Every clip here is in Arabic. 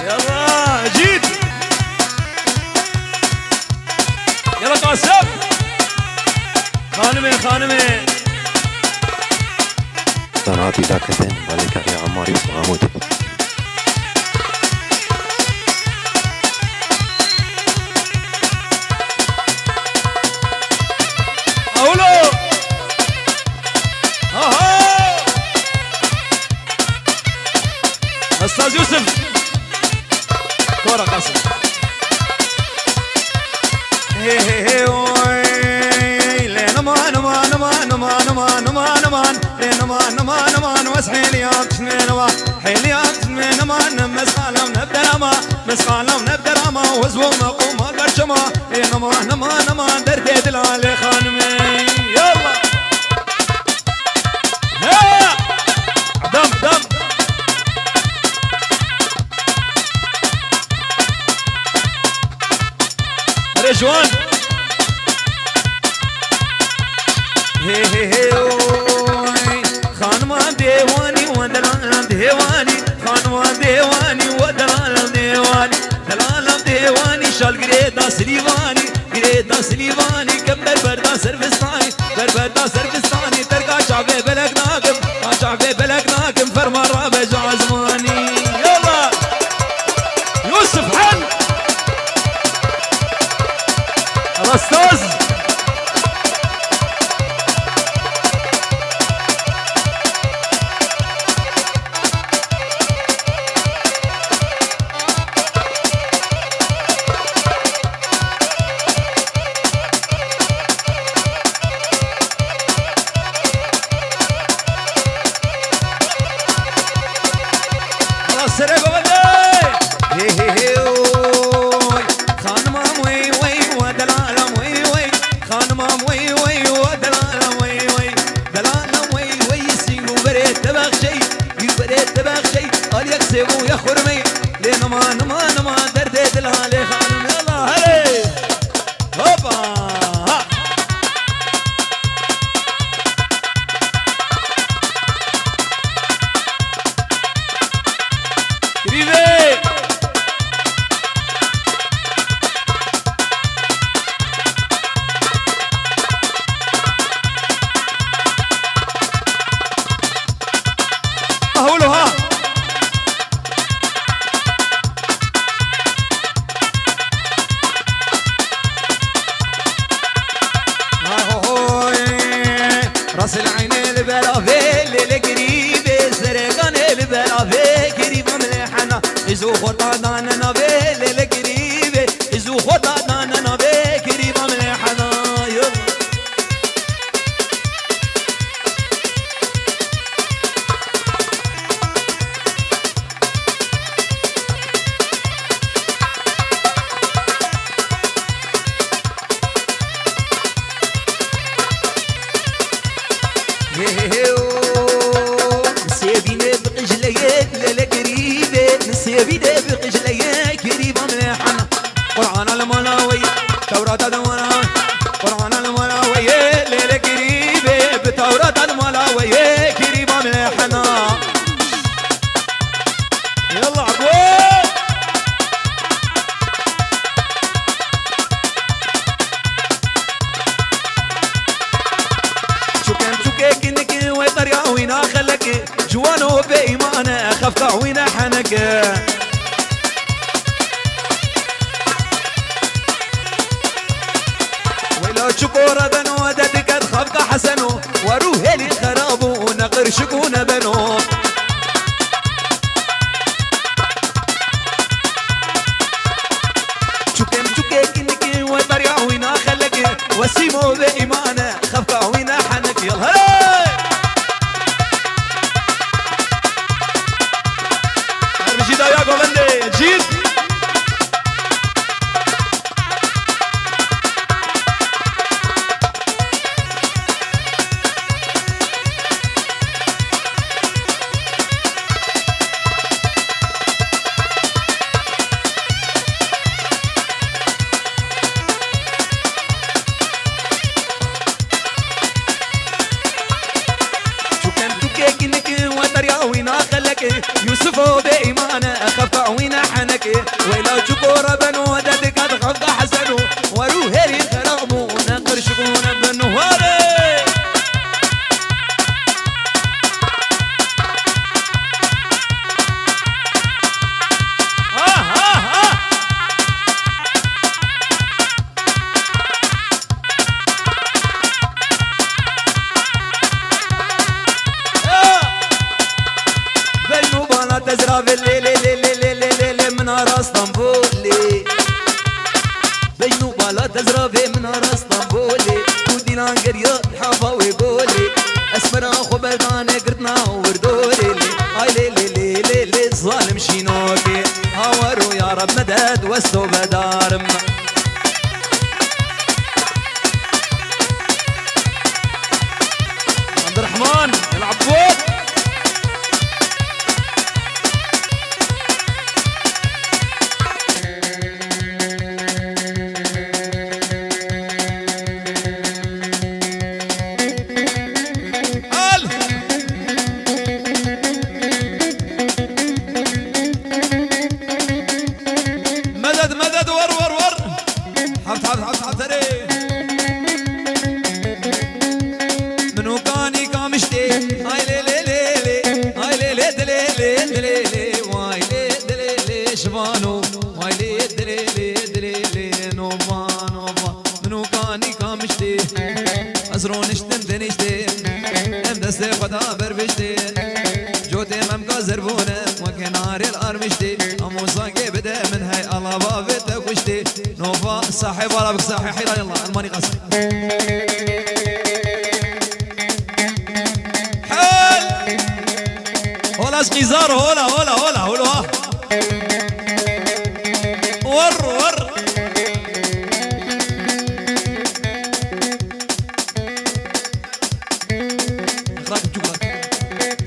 يلا جيت يلا قاسم خانمي خانمي صنعتي داكتين مالك يا عمار يوسف غامودي أولو ها أستاذ يوسف كورة قاسم هي هي هي نمان نمان نمان نمان نمان نمان نمان نمان نمان نمان واسحيل ياك نمان حيل ياك نمان مسخالم نبدا ما مسخالم نبدا ما وزو مقوم البرشما نمان نمان نمان درديت العلي خانمي يلا ها دم دم رجوان هي هي هي خانمان ديواني ودلال ديواني خانمان ديواني ودلال ديواني دلال ديواني شال قريدا سليواني قريدا سليواني كمبر بردا سرفستاني بردا سرفستاني ترقى شعبي بلك ناقم شعبي بلك ناقم فرما رابع عزماني يلا يوسف حل الاستاذ سيبو يا خرمي لين ما نما نما دردت الهالي خانم يلا هلي هوبا قريبي اهولو ها راس العين البلا في القريب سرقان البلا في قريب ملحنا يزو خطا داننا في القريب يزو خطا داننا في قريب ملحنا نسيبيني بقجليك للقريبة نسيبيني بقجليك قريبة ملحنا قرآن الملاوي توراة الملاوي قرآن الملاوي للقريبة بتوراة الملاوي قريبة ملحنا يلا عقوب شو كان كنك ويطريا وينا خلك جوانو بإيمانه خفقع وينا حنك ويلو شكورة بنو ددك خفقع حسنو وروه لي خرابو ونقر شكون بنو شو كنك ويطريا وينا خلك وسيمو بإيمانه خفقع وينا حنك يلا جيدا يا قومندي جيد يوسف بإيمانه أخف وين حنك حركي ويلا شكورة بنو وددك هتخفق حسنو ورو هيري ترغمو نقر شكورة بنو هاري تزرع بالليل من راس اسطنبولي بجنوب لا تزرع من راس اسطنبولي ودينا قرية حافا ويقولي اسمر اخو بردان قرتنا وردولي هاي لي ظالم شينوكي هاورو يا رب مدد وستو بدارم عبد الرحمن العبود صاحب ولا بك صاحي حيلا يلا الماني قصر حال هولا سقيزار هولا ور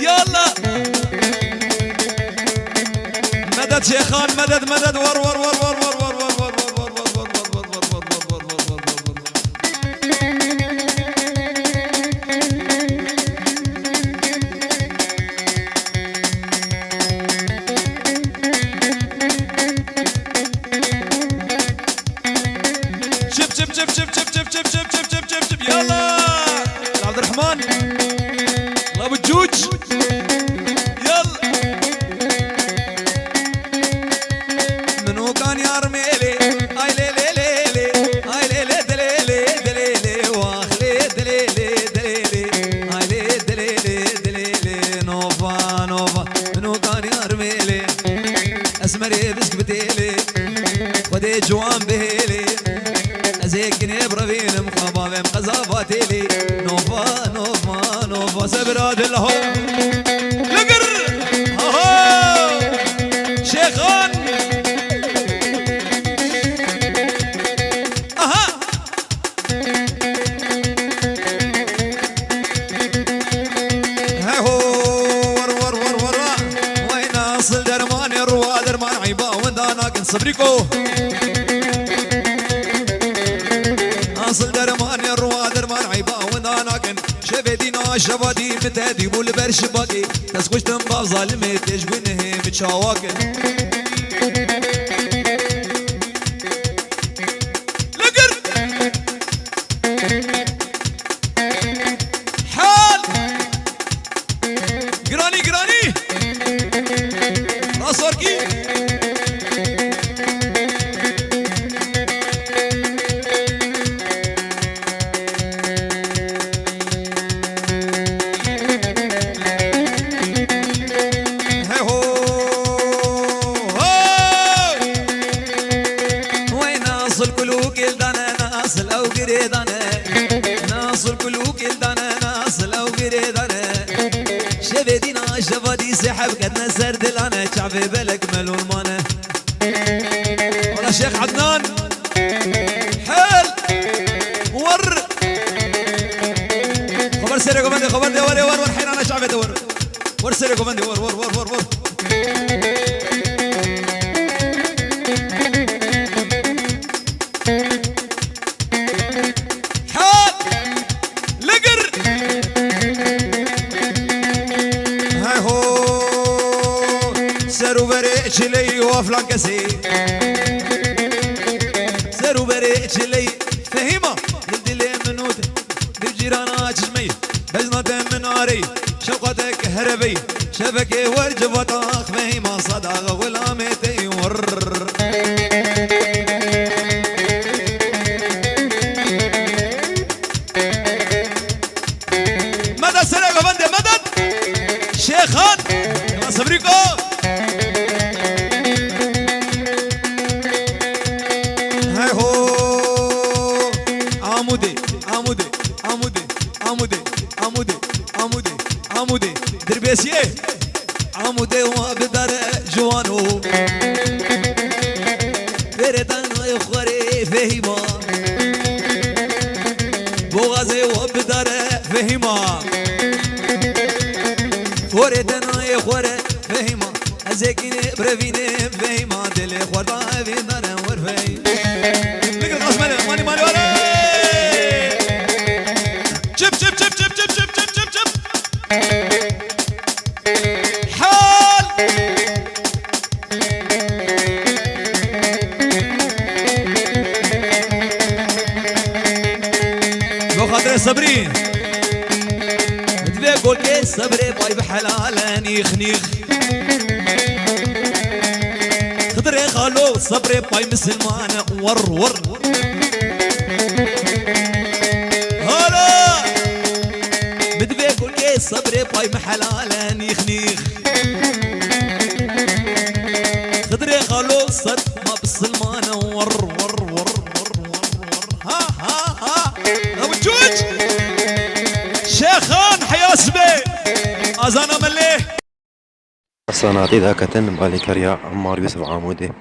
يلا مدد شيخان مدد ور جوان بهيلي ازيكني بربين مخبابم قزاباتيلي نوفا سبراد الهو لقر شيخان ور وين اصل درمان الروا درمان عيبا وندانا صبريكو اصل درمان الروا درمان عيبا وناناكن شبدينا شبادي متهدي والبرش باقي تسكشتم باب ظالمي تشبنه متشاواكن لقر حال قراني راس ورقي شبادي سحب قدنا سرد انا شعبي بلك ملول مانا ولا شيخ عدنان حل ور خبر سيري كوماندي خبر دي ور حين انا شعبي دور ور سيري كوماندي ور چلی وفلان كسي سرو بريتش لي فهيمة يدلي منوت بجيرانا جمي بزنة من عري شوقتك هربي شبكي ورج بطاخ فهيمة صداغ ولامتي ور مدد سرقة بندي مدد شيخان يا صبريكو هاي هو عمودي عمودي عمودي عمودي عمودي عمودي عمودي دربيسيه عمودي وبدر جوانو فريتان ويخوري فهيما بوغازي وبدر فهيما فريتان ويخوري فهيما ازيكيني برفيني فهيما دلي خوردا في دانا ورفي لك القسم ماني ماني ولا شب شب شب شب شب شب شب شب شب حال لو خاطر صبرين تبي قول لي صبري باي بحلالاني خنيخ خضري خالو صبري باي مسلمان ور ور هلا بدبي قول لي صبري باي محلالاني خنيخ خضري خالو صد ما بالسلمان ور ور ور ور ور ها ها ها ابو جوج شيخان حياسبي اذان مليه الصناطي ذاك بالي كريا عمار يوسف عمودي